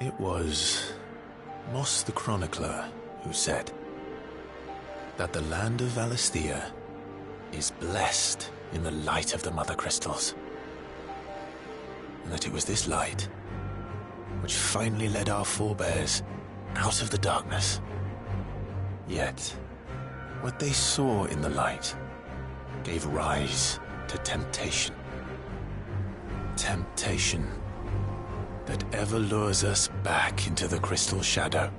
It was Moss the Chronicler who said that the land of Valisthea is blessed in the light of the Mother Crystals, and that it was this light which finally led our forebears out of the darkness. Yet, what they saw in the light gave rise to temptation. Temptation that ever lures us back into the crystal shadow.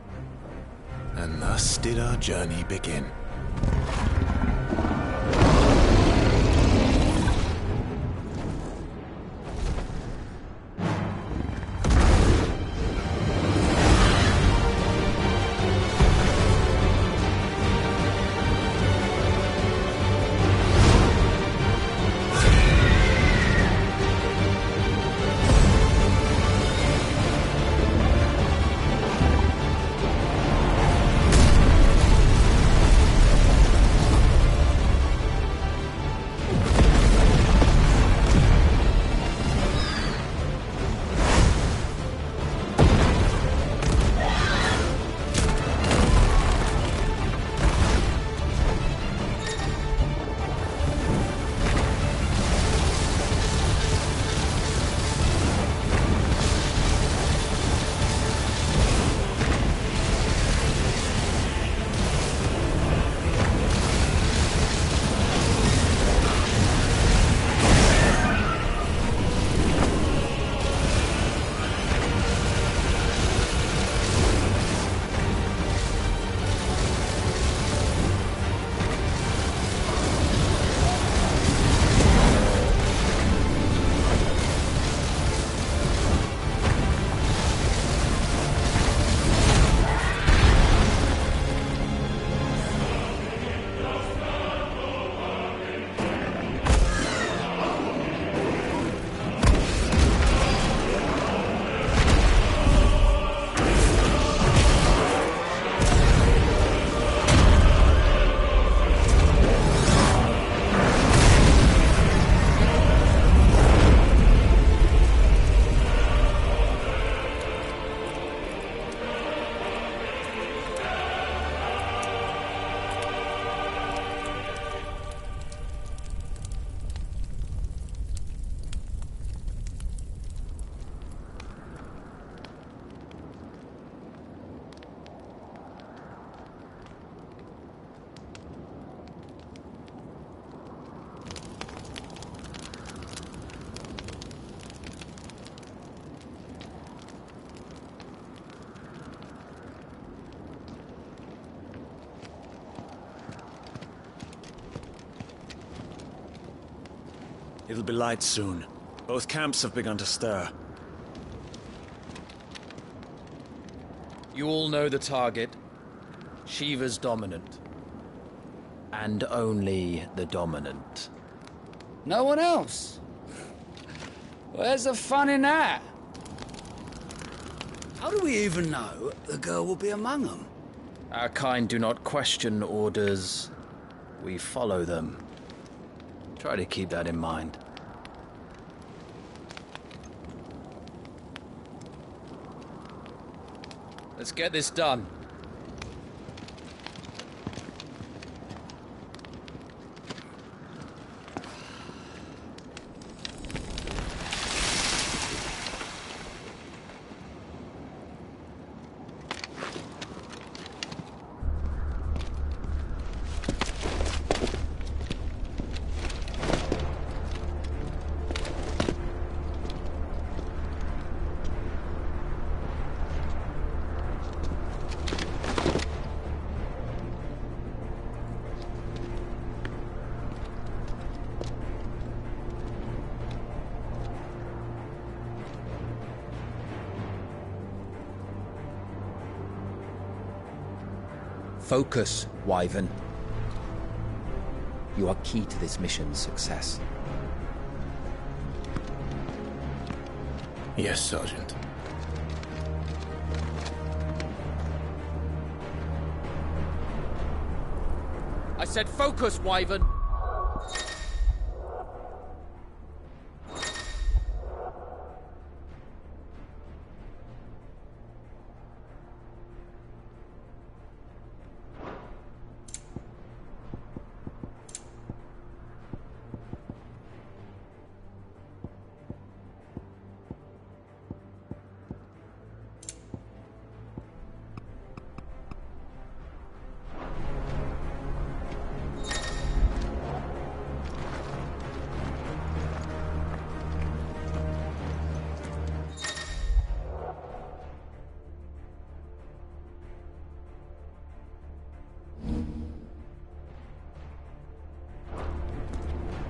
And thus did our journey begin. It'll be light soon. Both camps have begun to stir. You all know the target. Shiva's dominant. And only the dominant. No one else? Where's the fun in that? How do we even know the girl will be among them? Our kind do not question orders. We follow them. Try to keep that in mind. Let's get this done. Focus, Wyvern. You are key to this mission's success. Yes, Sergeant. I said focus, Wyvern!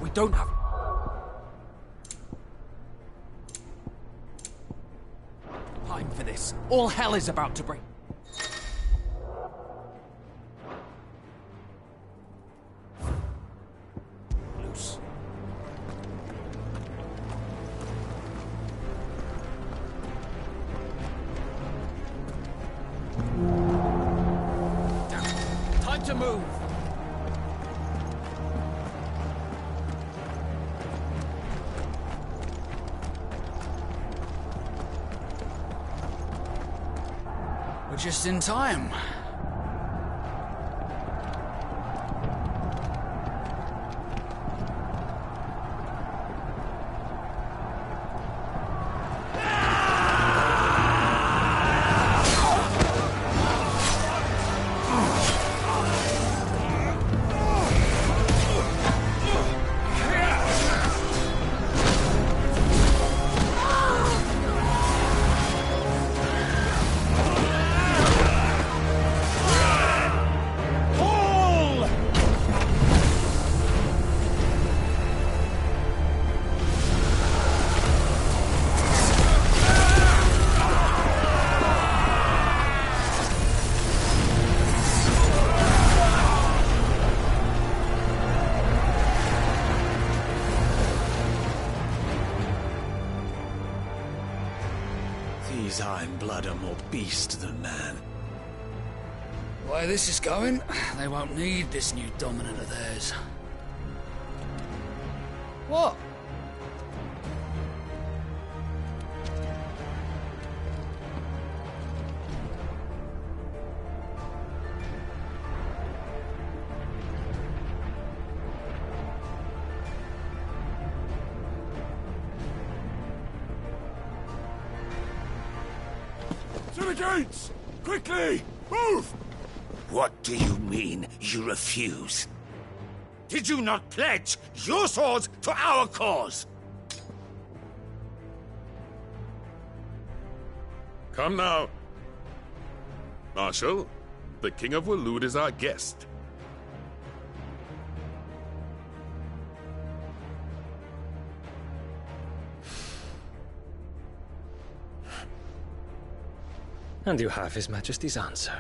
We don't have time for this. All hell is about to break. Loose. Time to move! We're just in time. These Iron Blood are more beast than man. The way this is going, they won't need this new dominant of theirs. What? To the gates! Quickly! Move! What do you mean, you refuse? Did you not pledge your swords to our cause? Come now. Marshal, the King of Waloed is our guest. And you have His Majesty's answer.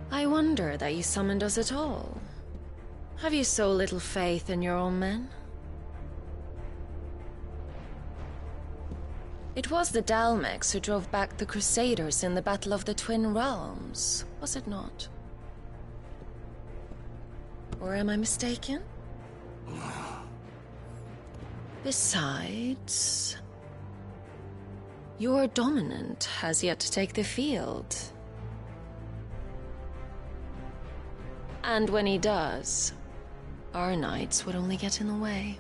I wonder that you summoned us at all. Have you so little faith in your own men? It was the Dalmex who drove back the Crusaders in the Battle of the Twin Realms, was it not? Or am I mistaken? Besides, your dominant has yet to take the field. And when he does, our knights would only get in the way.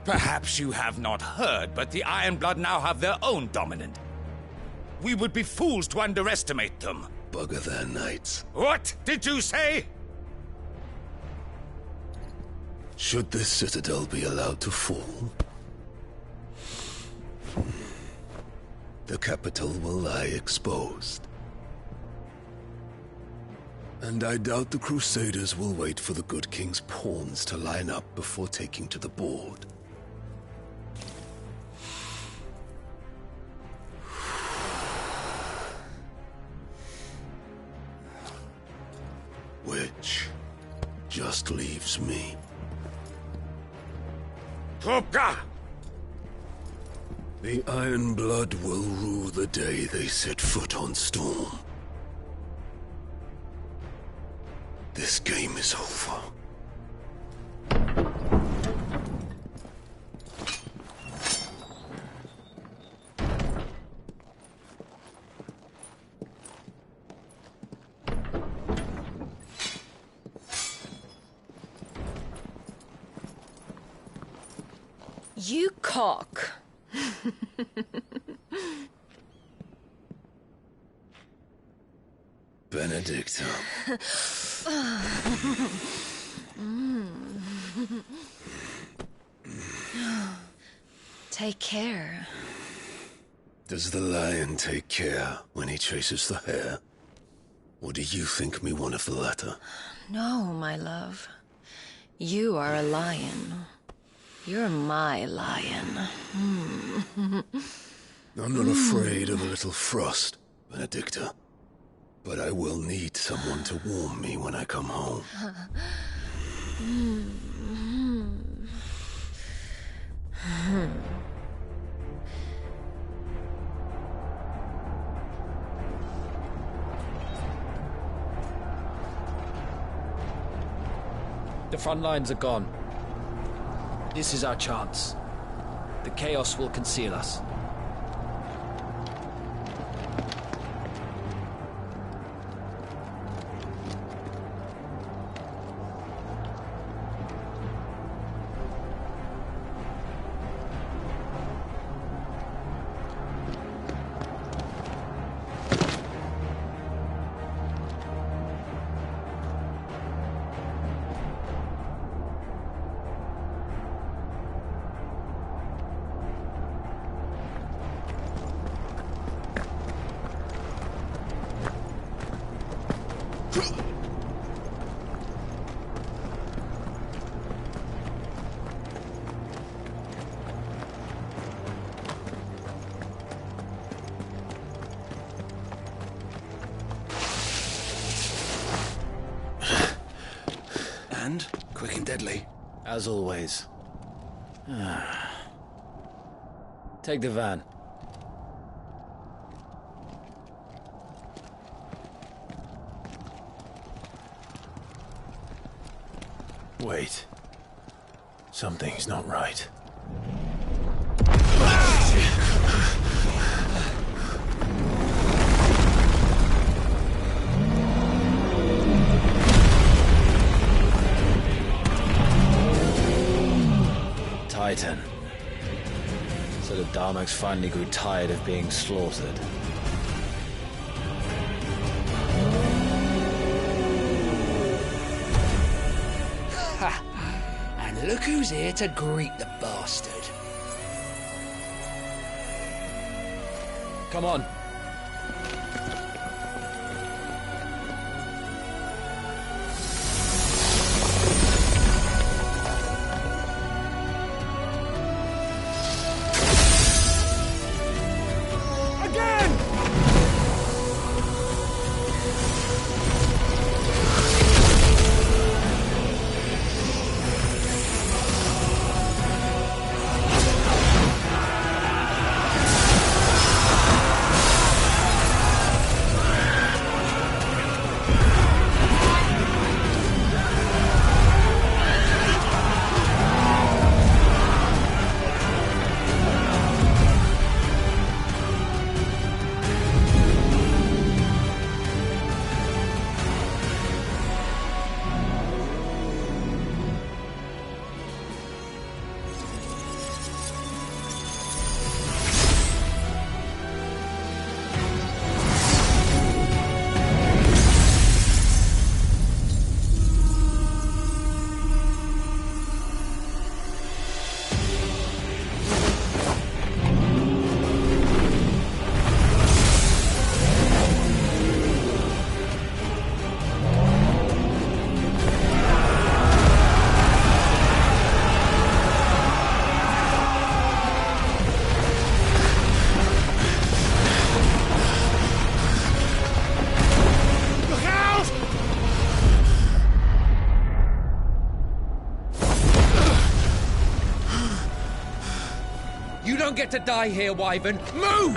Perhaps you have not heard, but the Iron Blood now have their own dominant. We would be fools to underestimate them. Bugger their knights. What did you say? Should this citadel be allowed to fall, the capital will lie exposed. And I doubt the Crusaders will wait for the good king's pawns to line up before taking to the board. Which just leaves me. Topka! The Iron Blood will rue the day they set foot on Storm. This game is over. You cock. Benedicta. Take care. Does the lion take care when he chases the hare? Or do you think me one of the latter? No, my love. You are a lion. You're my lion. I'm not afraid of a little frost, Benedicta. But I will need someone to warm me when I come home. The front lines are gone. This is our chance. The chaos will conceal us. And quick and deadly. As always. Take the van. Wait. Something's not right. Titan. So the Darmaks finally grew tired of being slaughtered. Ha! And look who's here to greet the bastard. Come on. You don't get to die here, Wyvern. Move!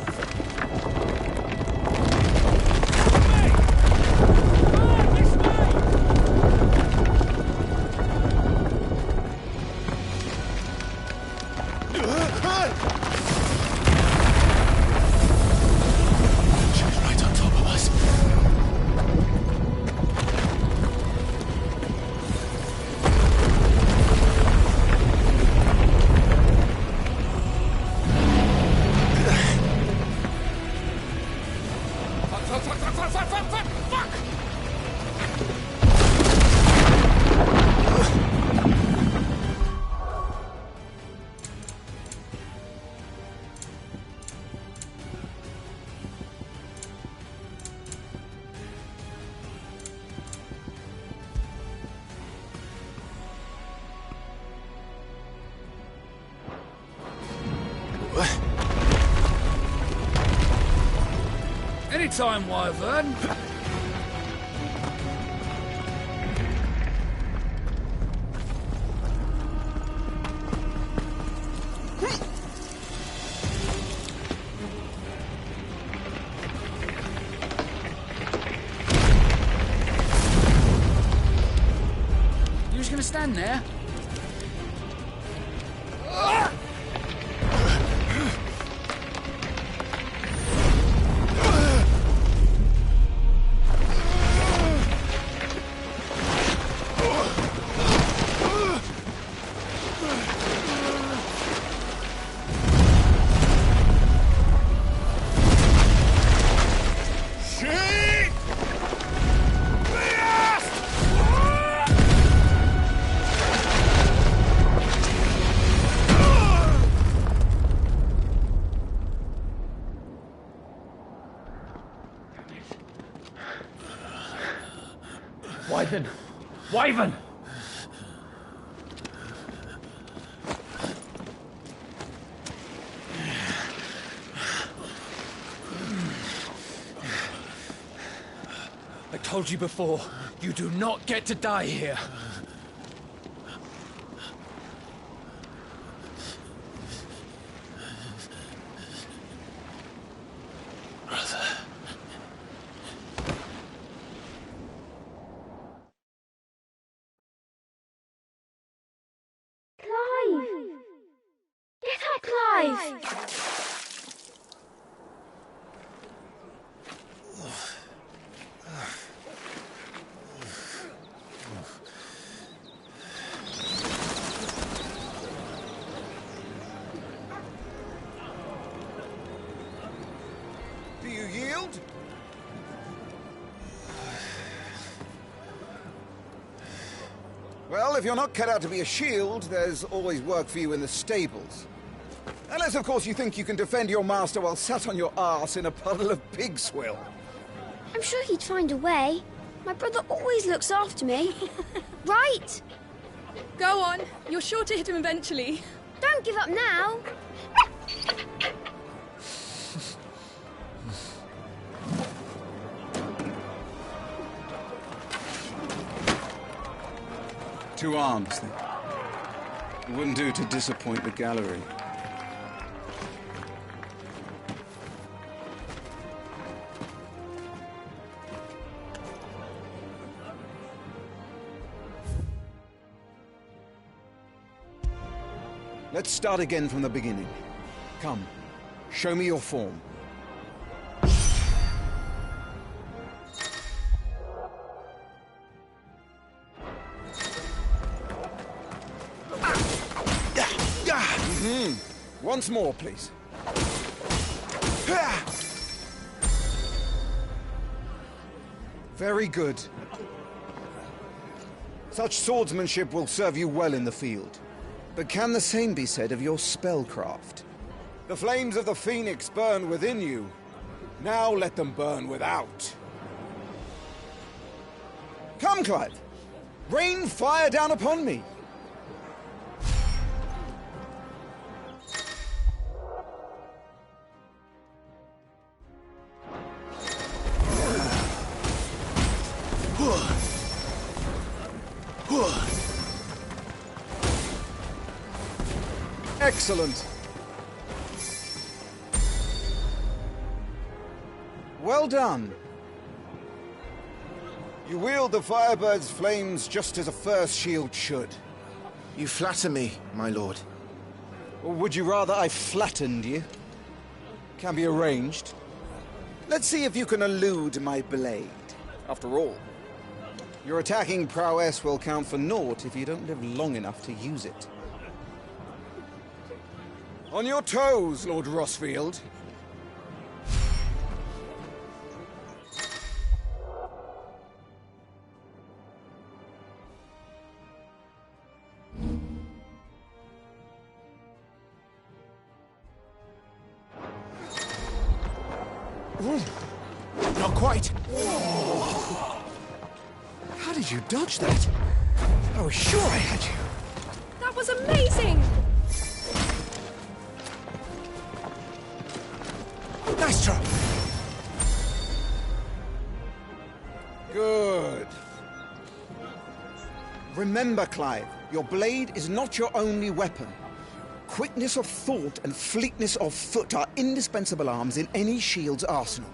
Fuck! Anytime, Wyvern. You just gonna stand there? Wyvern! Wyvern! I told you before, you do not get to die here. Do you yield? Well, if you're not cut out to be a shield, there's always work for you in the stables. Unless, of course, you think you can defend your master while sat on your arse in a puddle of pig swill. I'm sure he'd find a way. My brother always looks after me. Right? Go on. You're sure to hit him eventually. Don't give up now. Two arms, then. It wouldn't do to disappoint the gallery. Let's start again from the beginning. Come, show me your form. Once more, please. Very good. Such swordsmanship will serve you well in the field. But can the same be said of your spellcraft? The flames of the Phoenix burn within you. Now let them burn without. Come, Clive. Rain fire down upon me. Excellent. Well done. You wield the Firebird's flames just as a first shield should. You flatter me, my lord. Or would you rather I flattened you? Can be arranged. Let's see if you can elude my blade. After all, your attacking prowess will count for naught if you don't live long enough to use it. On your toes, Lord Rosfield. Not quite. How did you dodge that? I was sure I had you. That was amazing! Nice try. Good. Remember, Clive, your blade is not your only weapon. Quickness of thought and fleetness of foot are indispensable arms in any shield's arsenal.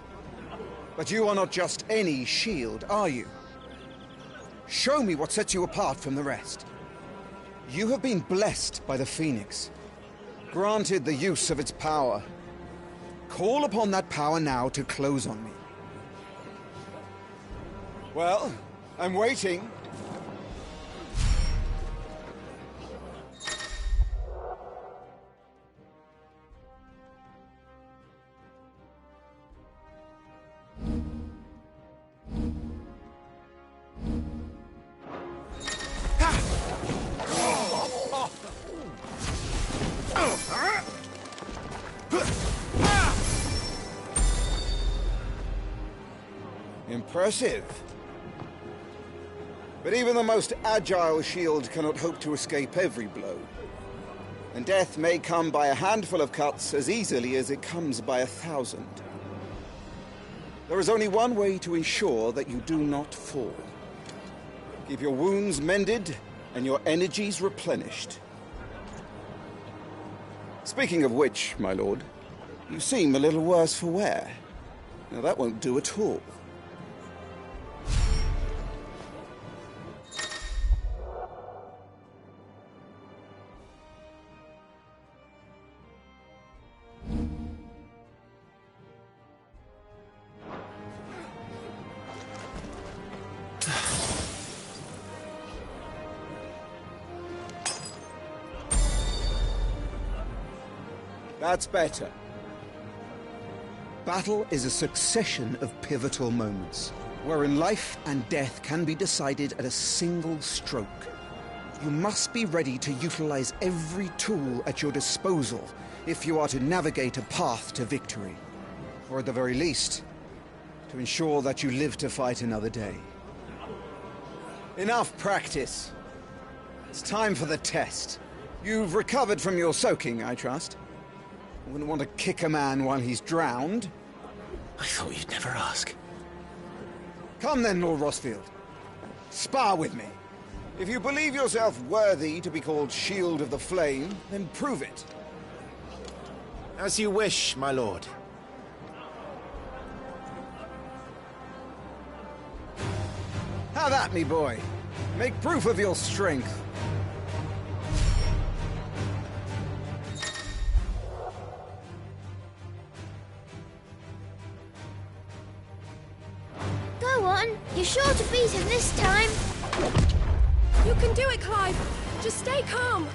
But you are not just any shield, are you? Show me what sets you apart from the rest. You have been blessed by the Phoenix, granted the use of its power. Call upon that power now to close on me. Well, I'm waiting. Impressive. But even the most agile shield cannot hope to escape every blow. And death may come by a handful of cuts as easily as it comes by 1,000. There is only one way to ensure that you do not fall. Keep your wounds mended and your energies replenished. Speaking of which, my lord, you seem a little worse for wear. Now that won't do at all. That's better. Battle is a succession of pivotal moments, wherein life and death can be decided at a single stroke. You must be ready to utilize every tool at your disposal if you are to navigate a path to victory, or at the very least, to ensure that you live to fight another day. Enough practice. It's time for the test. You've recovered from your soaking, I trust? Wouldn't want to kick a man while he's drowned. I thought you'd never ask. Come then, Lord Rosfield. Spar with me. If you believe yourself worthy to be called Shield of the Flame, then prove it. As you wish, my lord. Have at me, boy. Make proof of your strength. Go on. You're sure to beat him this time. You can do it, Clive. Just stay calm.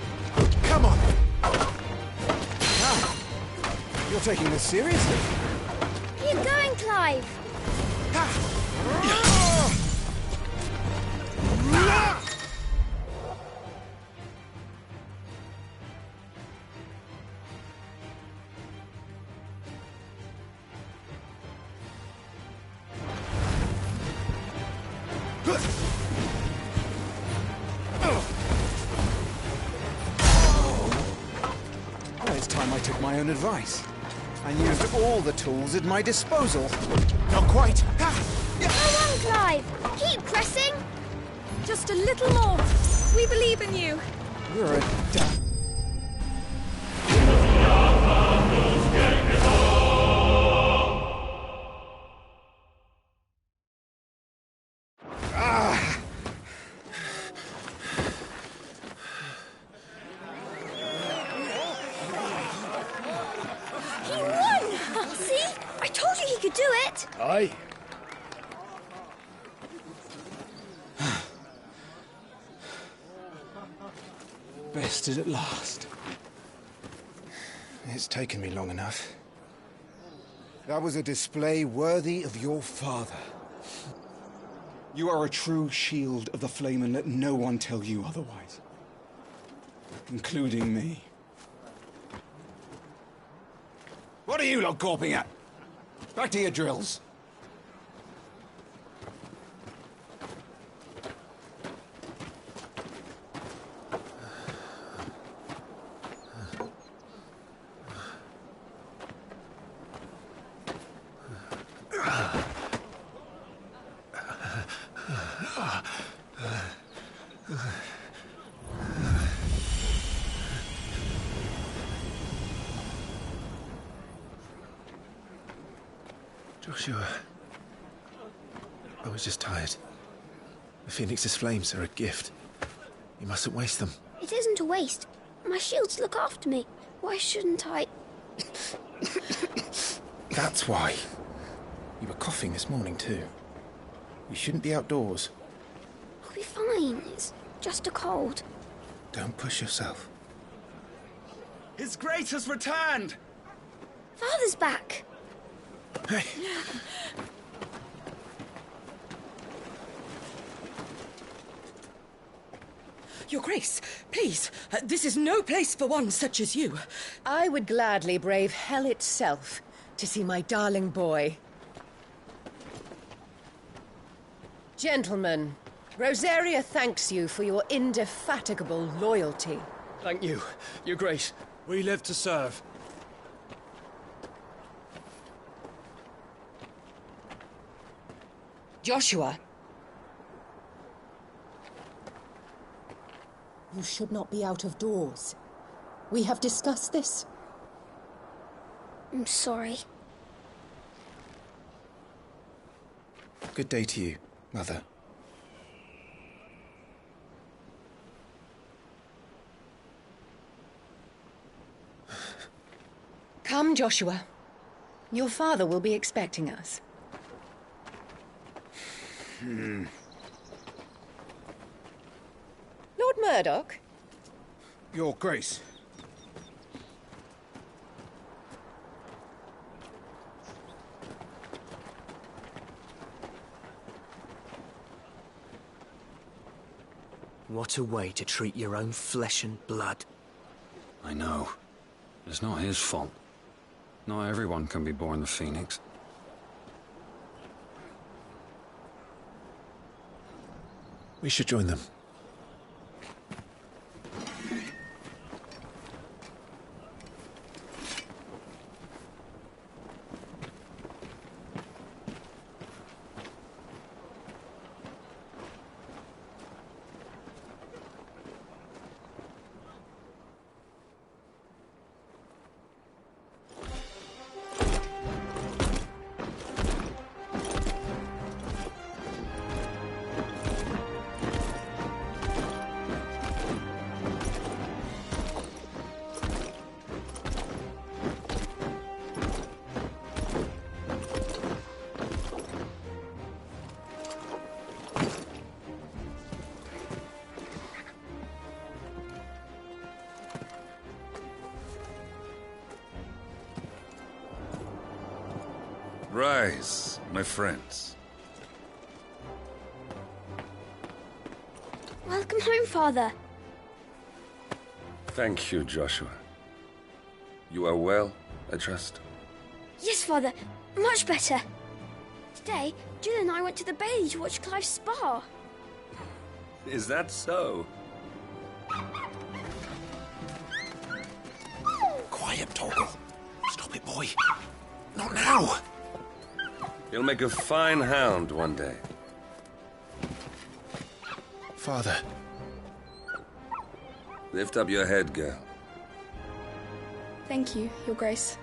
Come on. Ah, you're taking this seriously. Keep going, Clive. Well, it's time I took my own advice and used all the tools at my disposal. Not quite. Go on, Clive. Keep pressing. Just a little more. We believe in you. You're a He won! See? I told you he could do it. Aye. bested at last. It's taken me long enough. That was a display worthy of your father. You are a true Shield of the Flame, and let no one tell you otherwise. Including me. What are you lot gawping at? Back to your drills. Joshua. I was just tired. The Phoenix's flames are a gift. You mustn't waste them. It isn't a waste. My shields look after me. Why shouldn't I? That's why. You were coughing this morning too. You shouldn't be outdoors. I'll be fine. It's just a cold. Don't push yourself. His Grace has returned! Father's back. Hey. Your Grace, please, this is no place for one such as you. I would gladly brave hell itself to see my darling boy. Gentlemen, Rosaria thanks you for your indefatigable loyalty. Thank you, Your Grace. We live to serve. Joshua. You should not be out of doors. We have discussed this. I'm sorry. Good day to you, Mother. Come, Joshua. Your father will be expecting us. Lord Murdoch? Your Grace. What a way to treat your own flesh and blood. I know. It's not his fault. Not everyone can be born the Phoenix. We should join them. Rise, my friends. Welcome home, Father. Thank you, Joshua. You are well, I trust? Yes, Father. Much better. Today, Jill and I went to the Bailey to watch Clive's spa. Is that so? Quiet, Torgal. Stop it, boy. Not now. You'll make a fine hound one day. Father. Lift up your head, girl. Thank you, Your Grace.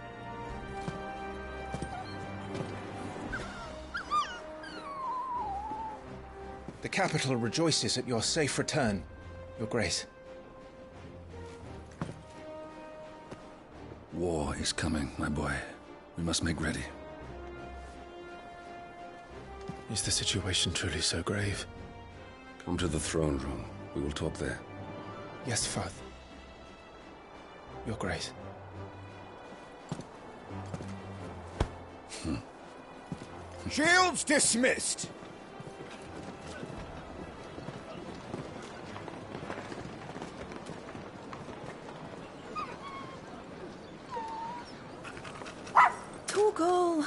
The capital rejoices at your safe return, Your Grace. War is coming, my boy. We must make ready. Is the situation truly so grave? Come to the throne room. We will talk there. Yes, Father. Your Grace. Shields dismissed! Torgal,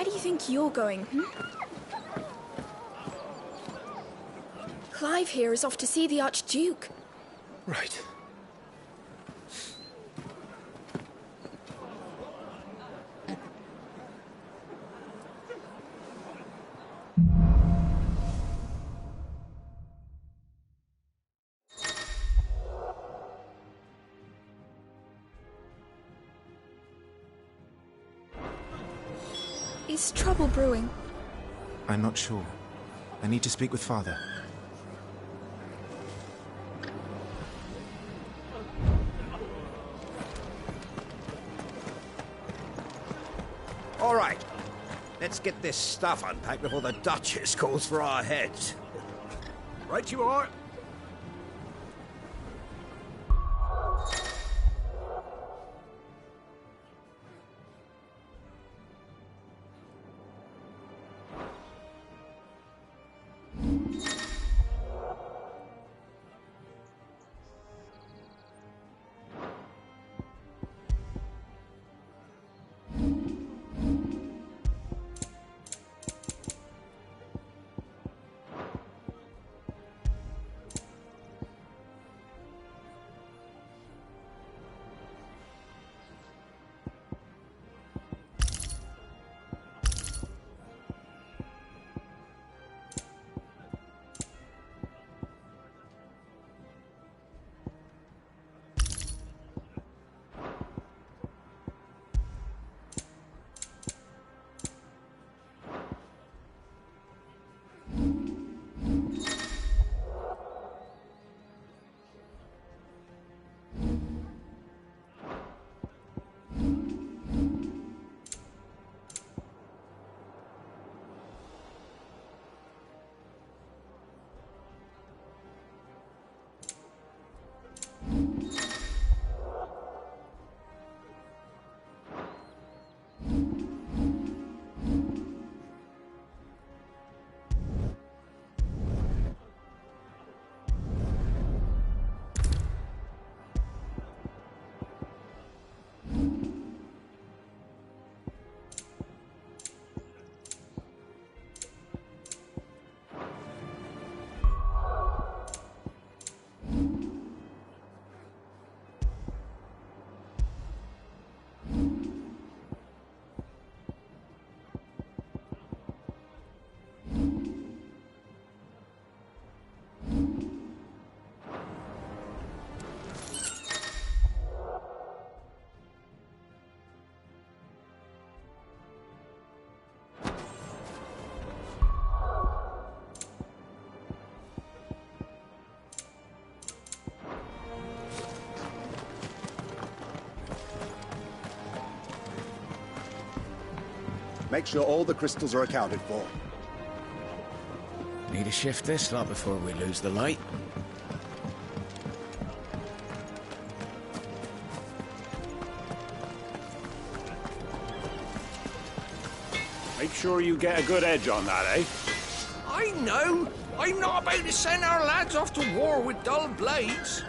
Where do you think you're going, Clive here is off to see the Archduke. Right. Is trouble brewing? I'm not sure. I need to speak with Father. All right. Let's get this stuff unpacked before the Duchess calls for our heads. Right you are. Make sure all the crystals are accounted for. Need to shift this lot before we lose the light. Make sure you get a good edge on that, eh? I know! I'm not about to send our lads off to war with dull blades.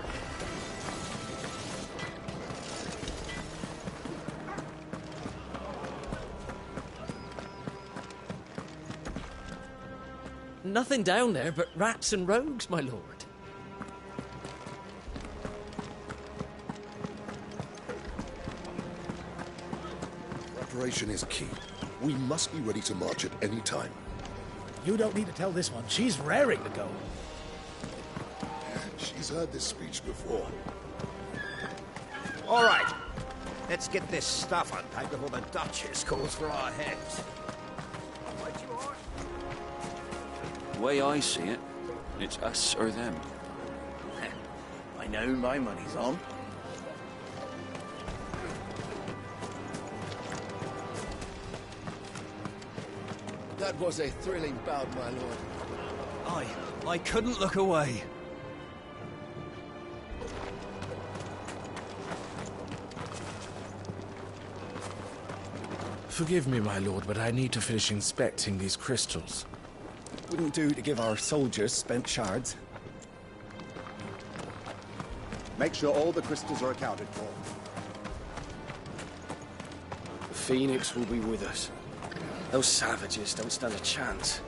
Nothing down there but rats and rogues, my lord. Preparation is key. We must be ready to march at any time. You don't need to tell this one. She's raring to go. She's heard this speech before. All right. Let's get this stuff unpacked before the Duchess calls for our heads. Right you are. The way I see it, it's us or them. I know my money's on. That was a thrilling bout, my lord. I couldn't look away. Forgive me, my lord, but I need to finish inspecting these crystals. Wouldn't do to give our soldiers spent shards. Make sure all the crystals are accounted for. The Phoenix will be with us. Those savages don't stand a chance.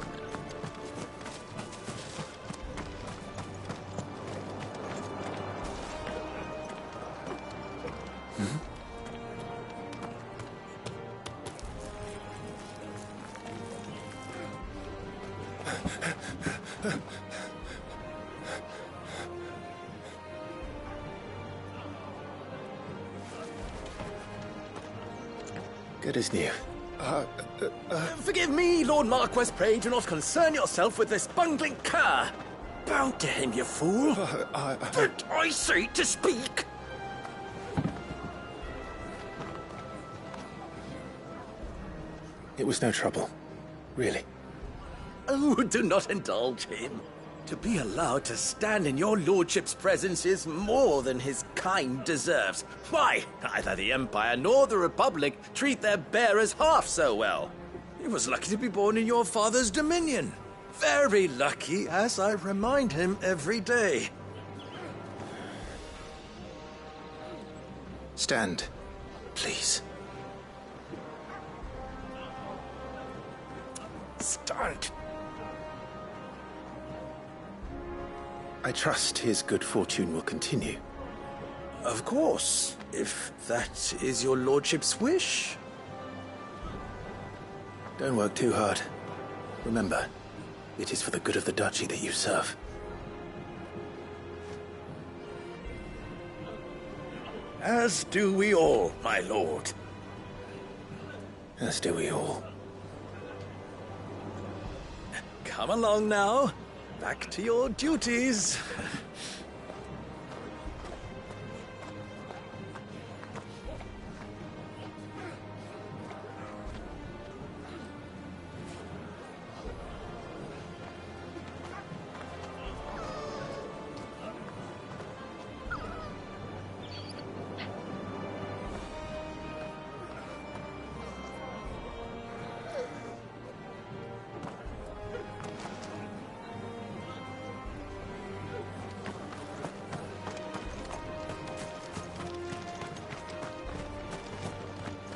Good as new. Forgive me, Lord Marquess, pray do not concern yourself with this bungling cur. Bow to him, you fool. But I say to speak. It was no trouble. Really. Oh, do not indulge him. To be allowed to stand in your lordship's presence is more than his kind deserves. Why, neither the Empire nor the Republic treat their bearers half so well. He was lucky to be born in your father's dominion. Very lucky, as I remind him every day. Stand, please. Stand. I trust his good fortune will continue. Of course, if that is your lordship's wish. Don't work too hard. Remember, it is for the good of the duchy that you serve. As do we all, my lord. As do we all. Come along now. Back to your duties.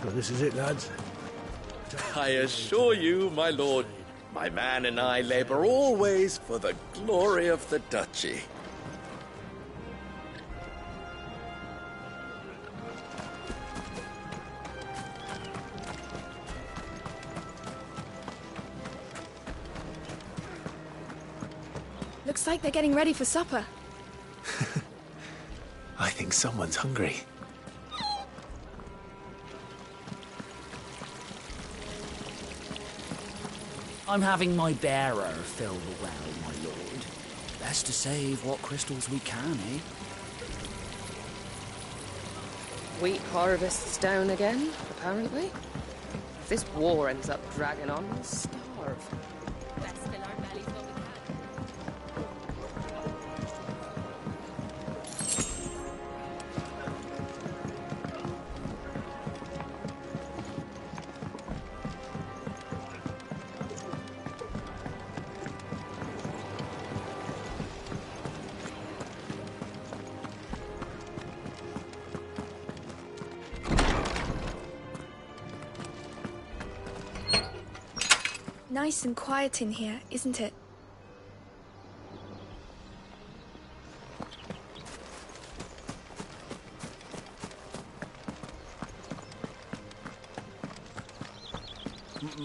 So this is it, lads. I assure you, my lord, my man and I labor always for the glory of the duchy. Looks like they're getting ready for supper. I think someone's hungry. I'm having my bearer fill the well, my lord. Best to save what crystals we can, eh? Wheat harvest's down again, apparently. If this war ends up dragging on, we'll starve. Let's fill our bellies while we can. Nice and quiet in here, isn't it?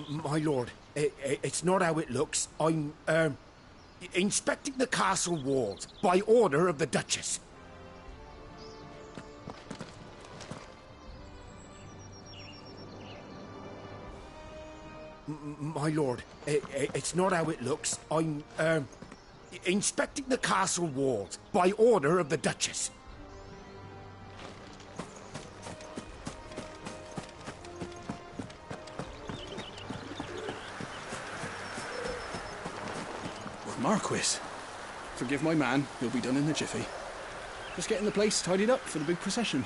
My lord, it's not how it looks. I'm, inspecting the castle walls by order of the Duchess. My lord, it's not how it looks. I'm, inspecting the castle walls by order of the Duchess. Marquis, forgive my man. He'll be done in a jiffy. Just getting the place tidied up for the big procession.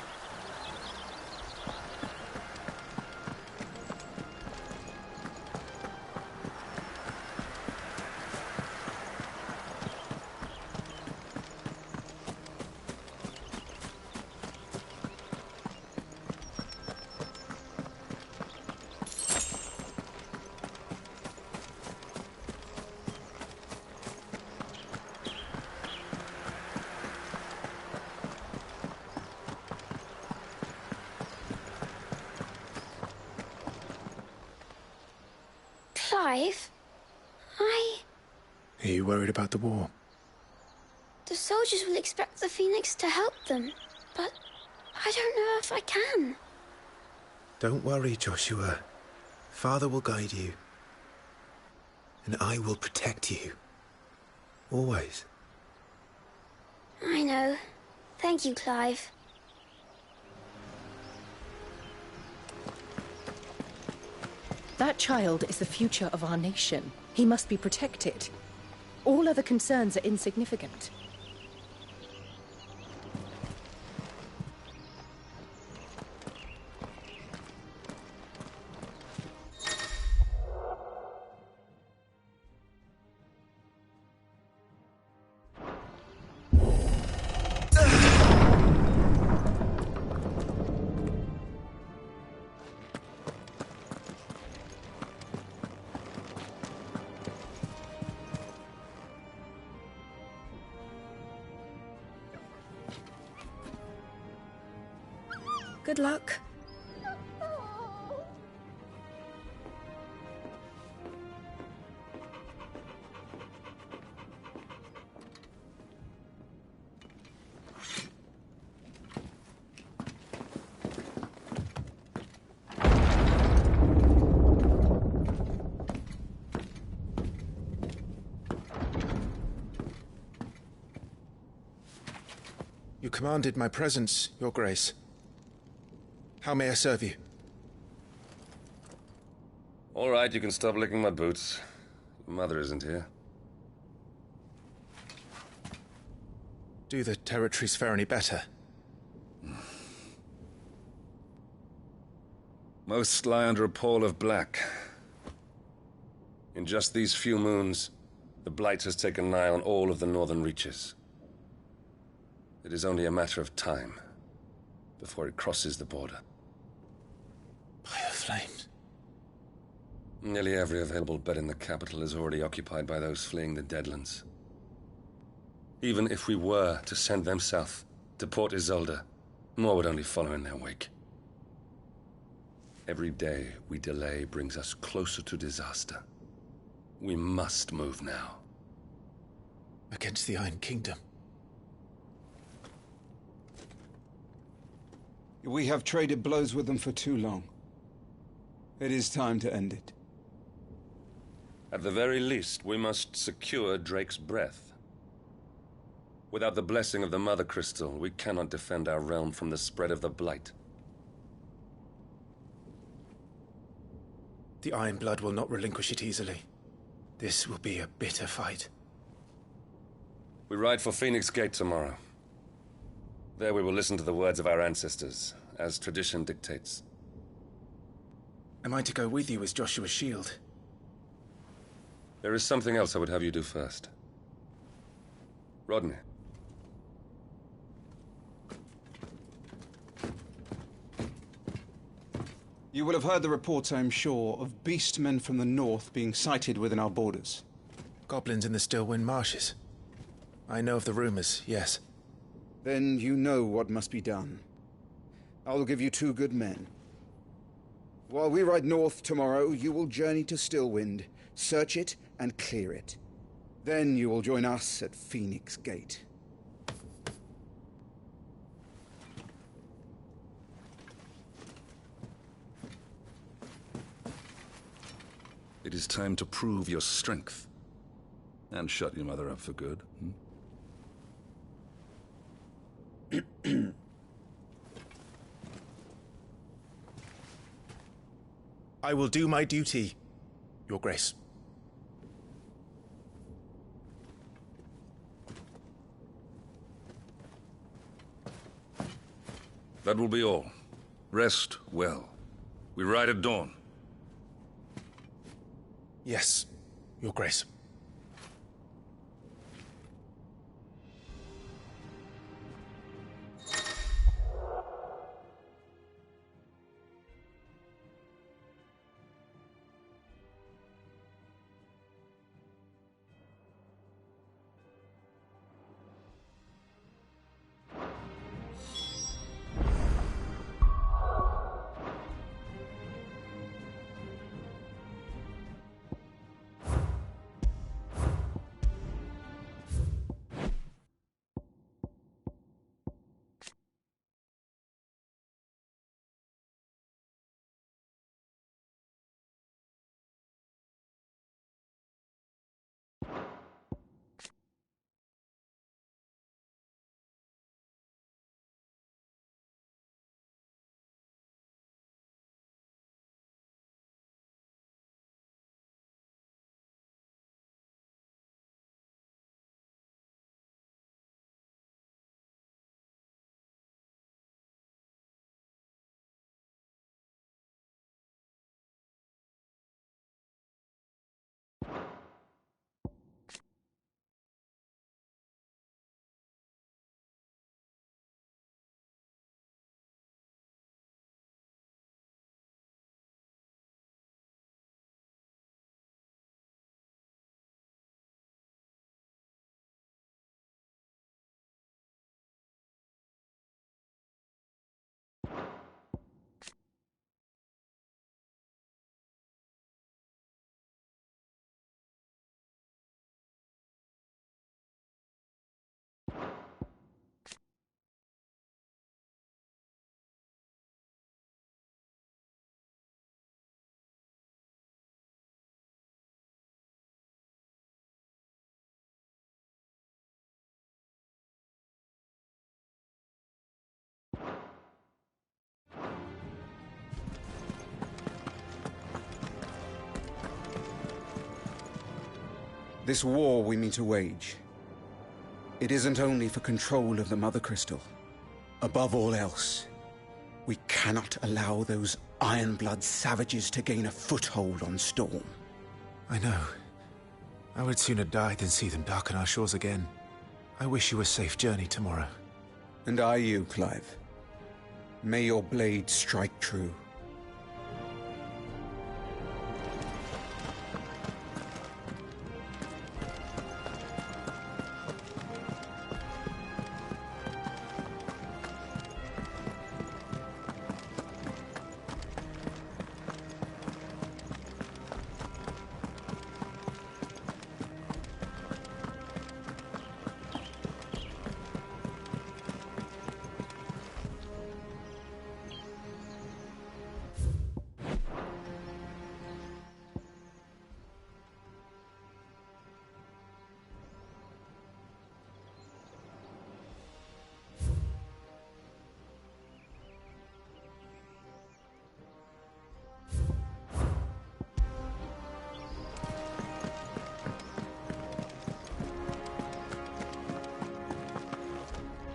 Clive, Are you worried about the war? The soldiers will expect the Phoenix to help them, but I don't know if I can. Don't worry, Joshua. Father will guide you. And I will protect you. Always. I know. Thank you, Clive. That child is the future of our nation. He must be protected. All other concerns are insignificant. Good luck. You commanded my presence, Your Grace. How may I serve you? All right, you can stop licking my boots. Your mother isn't here. Do the territories fare any better? Most lie under a pall of black. In just these few moons, the Blight has taken nigh on all of the northern reaches. It is only a matter of time before it crosses the border. By the flames. Nearly every available bed in the capital is already occupied by those fleeing the Deadlands. Even if we were to send them south, to Port Isolde, more would only follow in their wake. Every day we delay brings us closer to disaster. We must move now. Against the Iron Kingdom. We have traded blows with them for too long. It is time to end it. At the very least, we must secure Drake's breath. Without the blessing of the Mother Crystal, we cannot defend our realm from the spread of the Blight. The Iron Blood will not relinquish it easily. This will be a bitter fight. We ride for Phoenix Gate tomorrow. There we will listen to the words of our ancestors, as tradition dictates. Am I to go with you as Joshua's shield? There is something else I would have you do first. Rodney. You will have heard the reports, I am sure, of beastmen from the north being sighted within our borders. Goblins in the Stillwind Marshes. I know of the rumors, yes. Then you know what must be done. I will give you 2 good men. While we ride north tomorrow, you will journey to Stillwind, search it and clear it. Then you will join us at Phoenix Gate. It is time to prove your strength. And shut your mother up for good. I will do my duty, Your Grace. That will be all. Rest well. We ride at dawn. Yes, Your Grace. This war we mean to wage, it isn't only for control of the Mother Crystal. Above all else, we cannot allow those Ironblood savages to gain a foothold on Storm. I know. I would sooner die than see them darken our shores again. I wish you a safe journey tomorrow. And I you, Clive. May your blade strike true.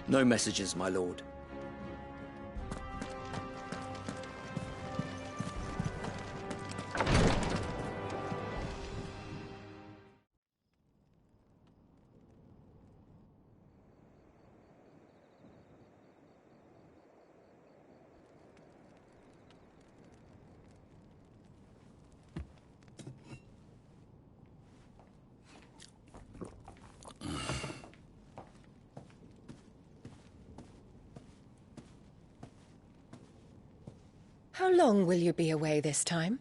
No messages, my lord. How long will you be away this time?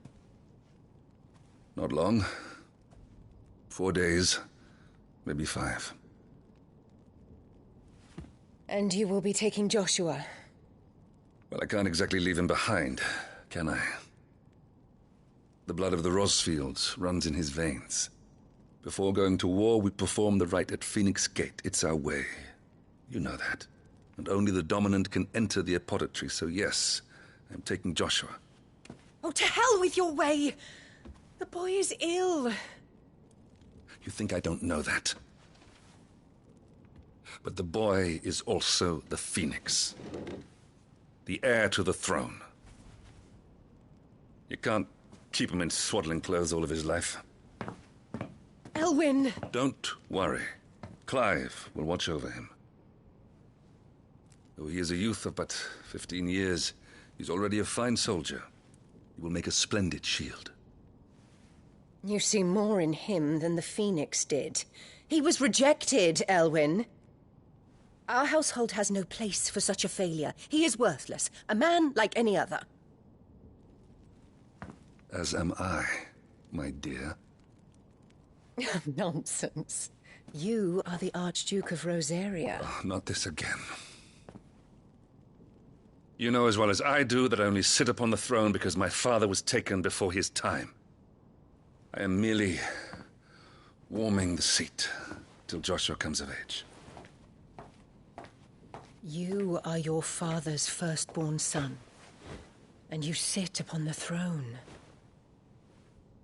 Not long. 4 days, maybe 5. And you will be taking Joshua? Well, I can't exactly leave him behind, can I? The blood of the Rosfields runs in his veins. Before going to war, we perform the rite at Phoenix Gate. It's our way. You know that. And only the dominant can enter the apothecary, so yes, I'm taking Joshua. Oh, to hell with your way! The boy is ill. You think I don't know that? But the boy is also the Phoenix. The heir to the throne. You can't keep him in swaddling clothes all of his life. Elwyn! Don't worry. Clive will watch over him. Though he is a youth of but 15 years, he's already a fine soldier. He will make a splendid shield. You see more in him than the Phoenix did. He was rejected, Elwyn. Our household has no place for such a failure. He is worthless. A man like any other. As am I, my dear. Nonsense. You are the Archduke of Rosaria. Oh, not this again. You know as well as I do that I only sit upon the throne because my father was taken before his time. I am merely warming the seat till Joshua comes of age. You are your father's firstborn son, and you sit upon the throne.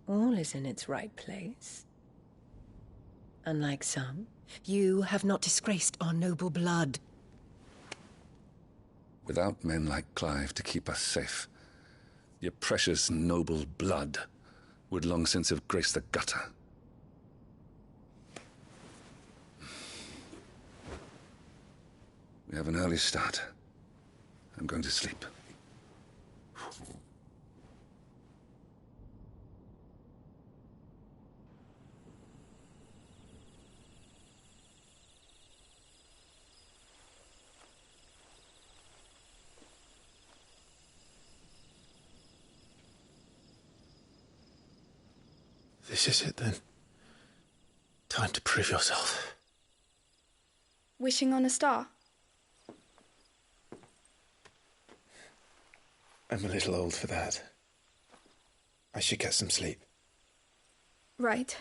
All is in its right place. Unlike some, you have not disgraced our noble blood. Without men like Clive to keep us safe, your precious noble blood would long since have graced the gutter. We have an early start. I'm going to sleep. This is it, then. Time to prove yourself. Wishing on a star? I'm a little old for that. I should get some sleep. Right.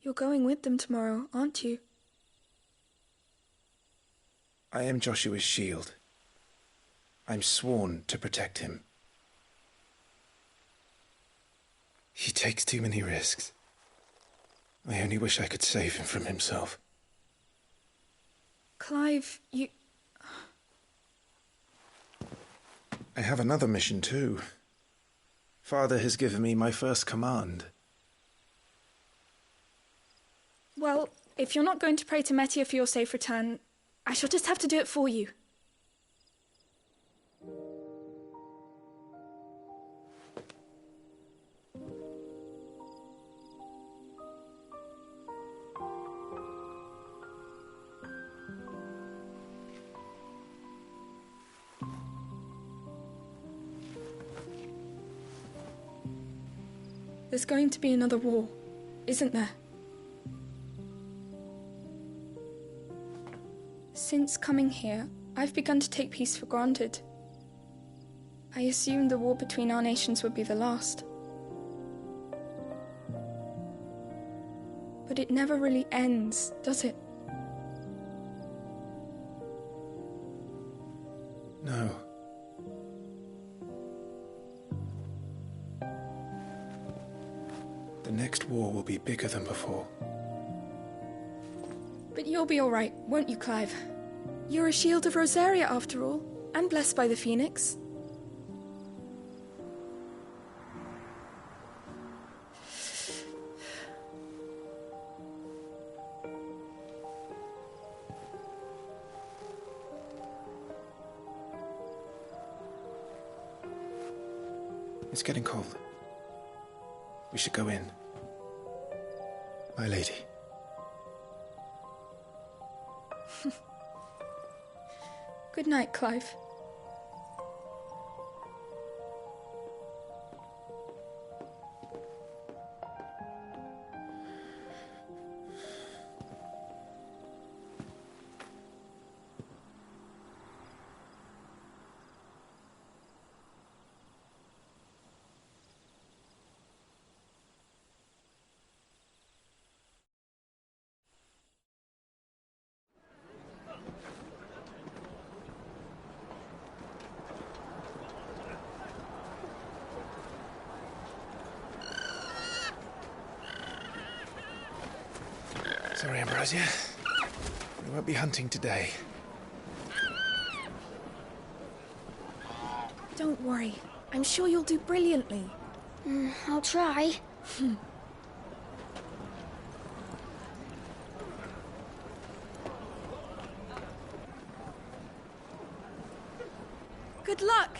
You're going with them tomorrow, aren't you? I am Joshua's shield. I'm sworn to protect him. He takes too many risks. I only wish I could save him from himself. Clive, you... I have another mission too. Father has given me my first command. Well, if you're not going to pray to Metia for your safe return, I shall just have to do it for you. There's going to be another war, isn't there? Since coming here, I've begun to take peace for granted. I assumed the war between our nations would be the last. But it never really ends, does it? No. The next war will be bigger than before. But you'll be all right, won't you, Clive? You're a shield of Rosaria, after all, and blessed by the Phoenix. It's getting cold. We should go in. My lady. Good night, Clive. Sorry, Ambrosia. We won't be hunting today. Don't worry. I'm sure you'll do brilliantly. I'll try. Good luck!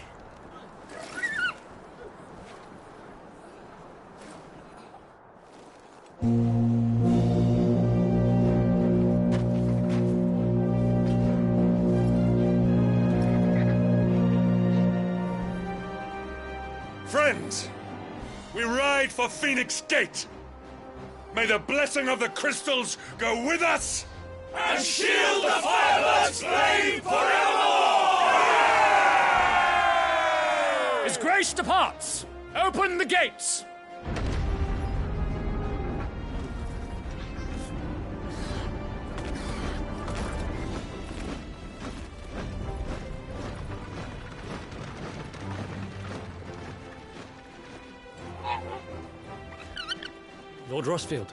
Friends, we ride for Phoenix Gate. May the blessing of the crystals go with us And shield the Firebird's flame forevermore! His Grace departs! Open the gates! Lord Rosfield,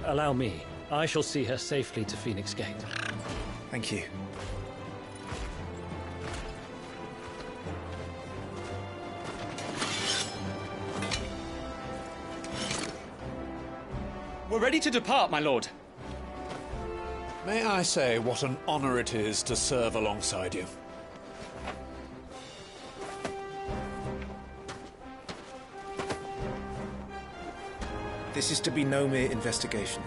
allow me. I shall see her safely to Phoenix Gate. Thank you. We're ready to depart, my lord. May I say what an honor it is to serve alongside you? This is to be no mere investigation.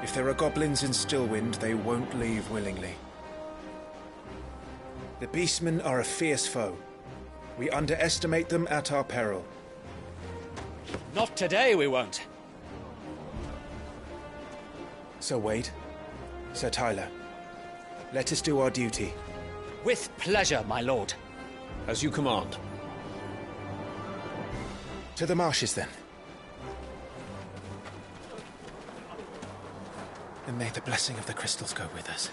If there are goblins in Stillwind, they won't leave willingly. The Beastmen are a fierce foe. We underestimate them at our peril. Not today, we won't. Sir Wade, Sir Tyler, let us do our duty. With pleasure, my lord. As you command. To the marshes, then. And may the blessing of the crystals go with us.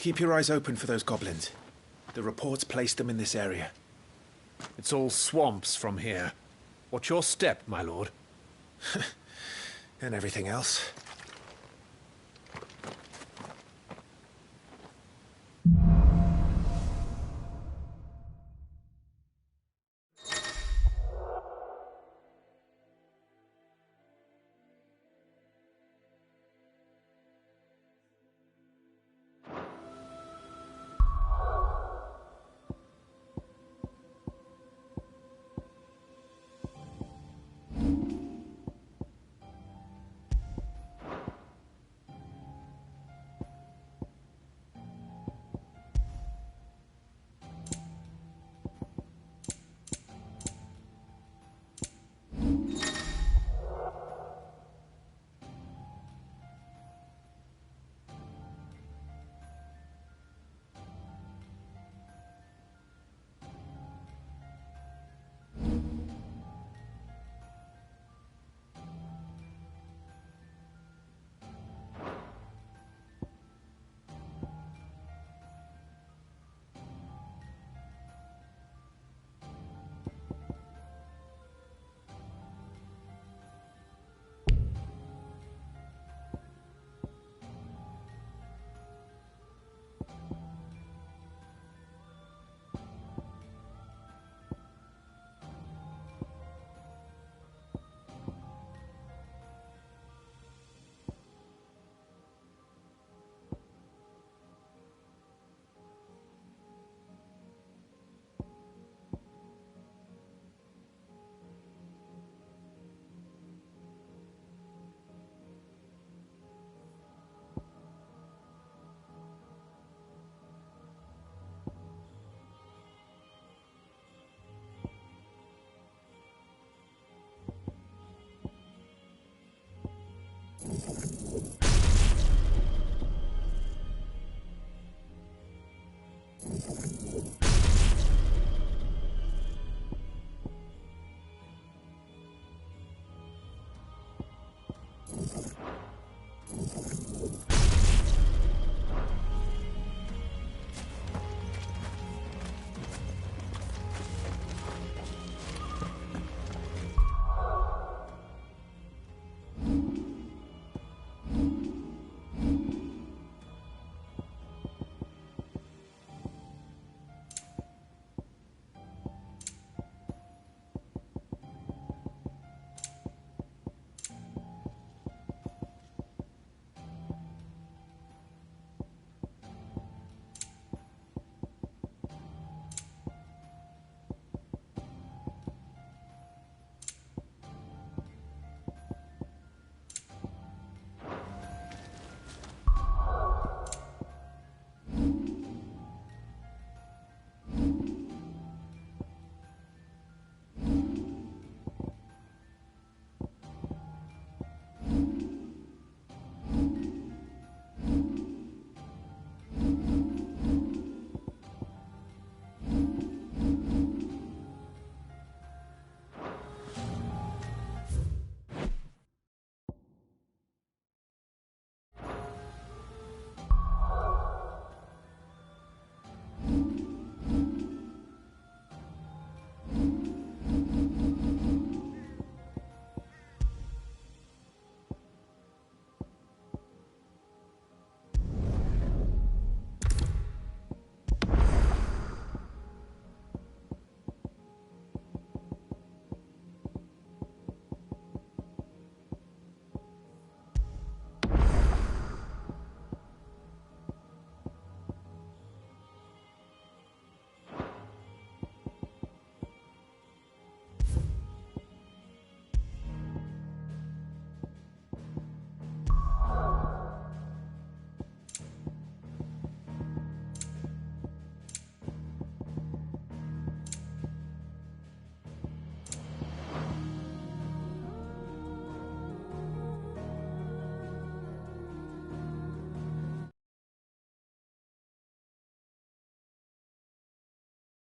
Keep your eyes open for those goblins. The reports placed them in this area. It's all swamps from here. What's your step, my lord? And everything else.